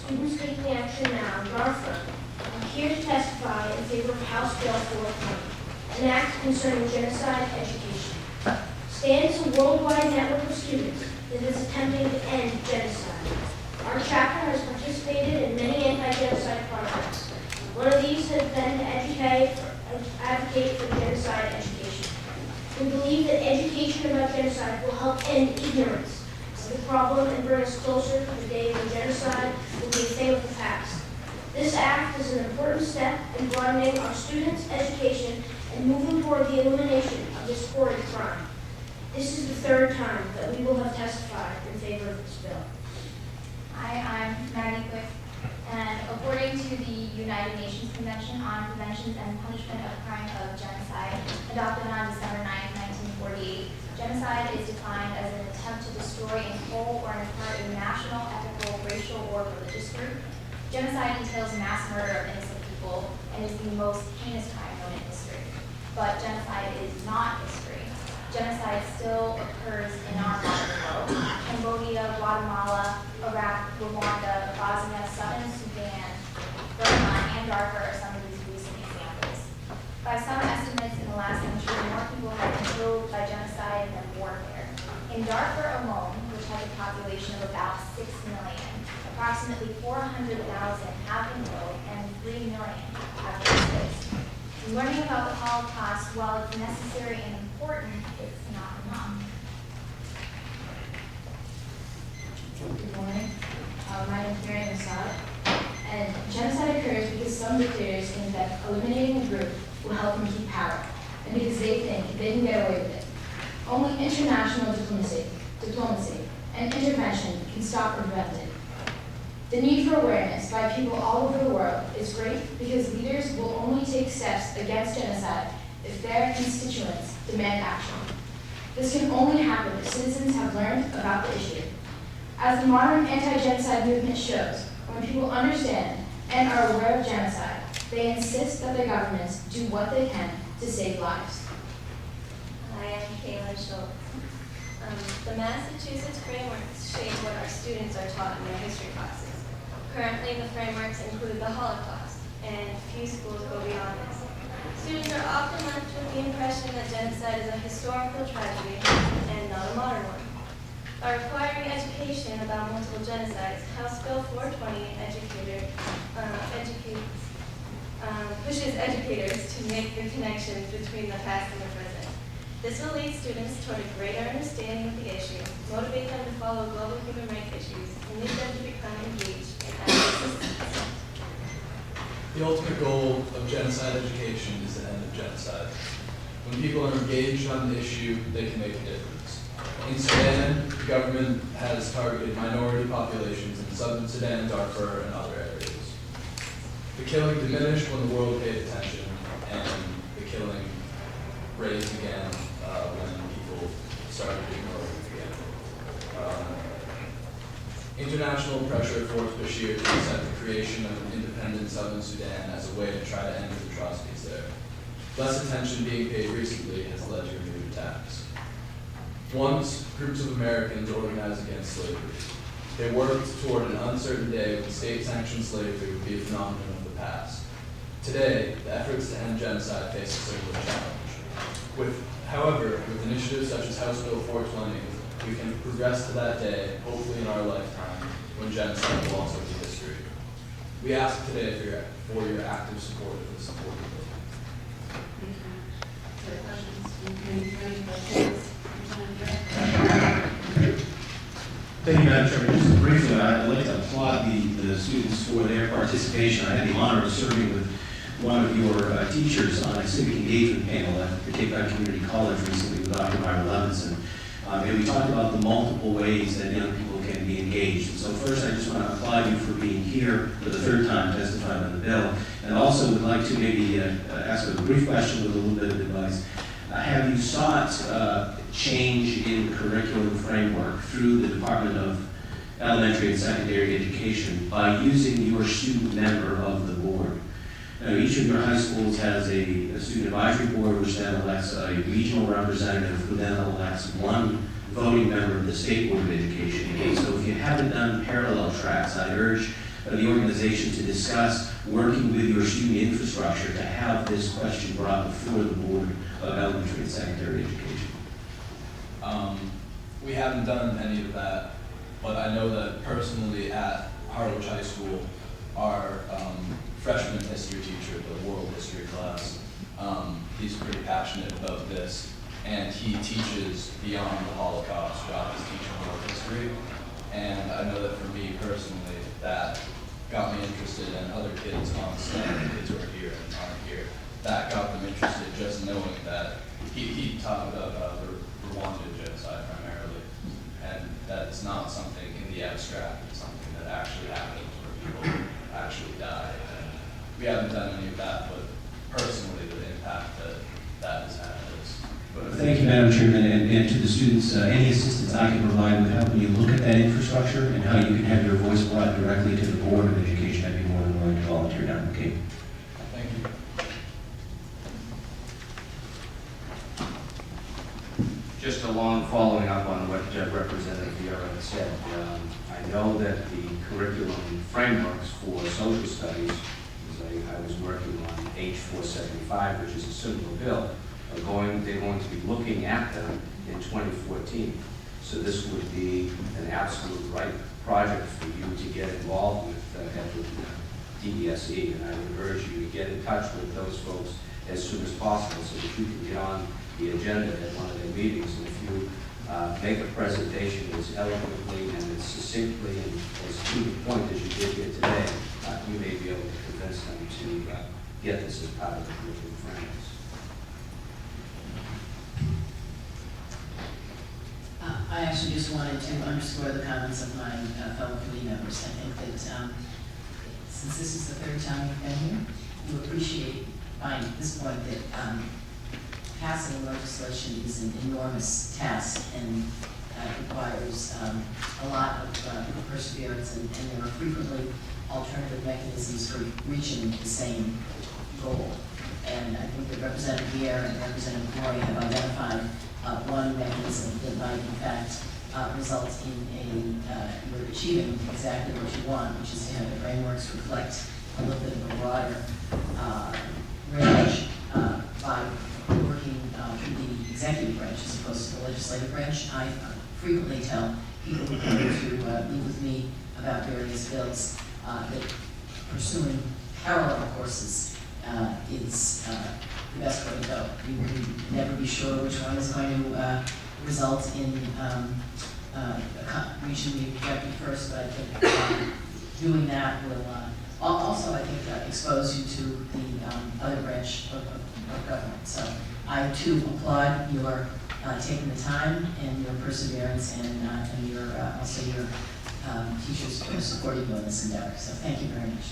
students taking action now, Dartford, are here to testify in favor of House Bill 420, an act concerning genocide education. STAND is a worldwide network of students that is attempting to end genocide. Our chapter has participated in many anti-genocide projects. One of these has been to advocate for genocide education. We believe that education about genocide will help end ignorance of the problem and bring us closer to the day when genocide will be a thing of the past. This act is an important step in broadening our students' education and moving toward the elimination of this horrid crime. This is the third time that we will have testified in favor of this bill. Hi, I'm Maggie, and according to the United Nations Convention on Prevention and Punishment of Crime of Genocide, adopted on December 9, 1948, genocide is defined as an attempt to destroy in whole or in part a national, ethnical, racial, or religious group. Genocide entails mass murder of innocent people and is the most heinous crime known in history. But genocide is not history. Genocide still occurs in our modern world. Cambodia, Guatemala, Iraq, Rwanda, Bosnia, Southern Sudan, Burma, and Darfur are some of these recent examples. By some estimates in the last century, more people have been killed by genocide than warfare. In Darfur alone, which has a population of about 6 million, approximately 400,000 have been killed and 3 million have been displaced. Learning about the Holocaust, while it's necessary and important, it's not enough. Good morning. My name is Miriam, and genocide occurs because some dictators think that eliminating a group will help them keep power, and because they think they can get away with it. Only international diplomacy, and intervention can stop or prevent it. The need for awareness by people all over the world is great because leaders will only take steps against genocide if their constituents demand action. This can only happen if citizens have learned about the issue. As the modern anti-genocide movement shows, when people understand and are aware of genocide, they insist that their governments do what they can to save lives. Hi, I'm Kalin. The Massachusetts frameworks shape what our students are taught in their history classes. Currently, the frameworks include the Holocaust, and few schools go beyond this. Students are often left with the impression that genocide is a historical tragedy and not a modern one. By requiring education about multiple genocides, House Bill 420 pushes educators to make the connections between the past and the present. This will lead students toward a greater understanding of the issue, motivate them to follow global human rights issues, and lead them to become engaged in advocacy. The ultimate goal of genocide education is the end of genocide. When people are engaged on the issue, they can make a difference. In Sudan, the government has targeted minority populations in Southern Sudan, Darfur, and other areas. The killing diminished when the world paid attention, and the killing raised again when people started ignoring it again. International pressure forced Bashir to accept the creation of an independent Southern Sudan as a way to try to end the atrocities there. Less attention being paid recently has led to renewed attacks. Once, groups of Americans organized against slavery. They worked toward an uncertain day when state-sanctioned slavery would be a phenomenon of the past. Today, the efforts to end genocide face a similar challenge. However, with initiatives such as House Bill 420, we can progress to that day, hopefully in our lifetime, when genocide will also be history. We ask today for your active support of this important bill. Thank you, Madam Chairman. Just briefly, I'd like to applaud the students for their participation. I had the honor of serving with one of your teachers on a civic engagement panel at the Cape Cod Community College recently with Dr. Myra Levinson. And we talked about the multiple ways that young people can be engaged. And so first, I just want to applaud you for being here for the third time testifying on the bill. And also would like to maybe ask a brief question with a little bit of advice. Have you sought change in the curriculum framework through the Department of Elementary and Secondary Education by using your student member of the board? Now, each of your high schools has a student advisory board, which then elects a regional representative, who then elects one voting member of the State Board of Education. Okay, so if you haven't done parallel tracks, I urge of the organization to discuss working with your student infrastructure to have this question brought before the Board of Elementary and Secondary Education? We haven't done any of that, but I know that personally at Harwich High School, our freshman history teacher, the world history class, he's pretty passionate about this, and he teaches beyond the Holocaust throughout his teaching world history. And I know that for me personally, that got me interested, and other kids on STAND, kids who are here and aren't here, that got them interested just knowing that he taught about the Rwandan genocide primarily, and that it's not something in the abstract, it's something that actually happens where people actually die. And we haven't done any of that, but personally the impact that has had is. Thank you, Madam Chairman, and to the students, any assistance I can provide with helping you look at that infrastructure and how you can have your voice brought directly to the Board of Education, I'd be more than willing to volunteer down. Okay. Thank you. Just along following up on what Representative Vieira had said, I know that the curriculum frameworks for social studies, as I was working on H475, which is a similar bill, they're going to be looking at them in 2014. So this would be an absolute right project for you to get involved with DBSE, and I would urge you to get in touch with those folks as soon as possible so that you can get on the agenda at one of their meetings. And if you make a presentation as eloquently and as succinctly and as to the point as you did here today, you may be able to convince them to get this as part of the curriculum frameworks. I actually just wanted to underscore the comments of my fellow committee members. I think that since this is the third time you've been here, you appreciate by this point that passing legislation is an enormous task and requires a lot of perseverance, and there are frequently alternative mechanisms for reaching the same goal. And I think that Representative Vieira and Representative Gloria have identified one mechanism that might in fact result in you're achieving exactly what you want, which is to have the frameworks reflect a little bit of a broader range by working through the executive branch as opposed to the legislative branch. I frequently tell people who come to meet with me about various bills that pursuing parallel courses is the best way to go. You can never be sure which one is going to result in reaching the objective first, but I think doing that will also, I think, expose you to the other branch of government. So I too applaud your taking the time and your perseverance and your also your teachers for supporting you in this endeavor. So thank you very much.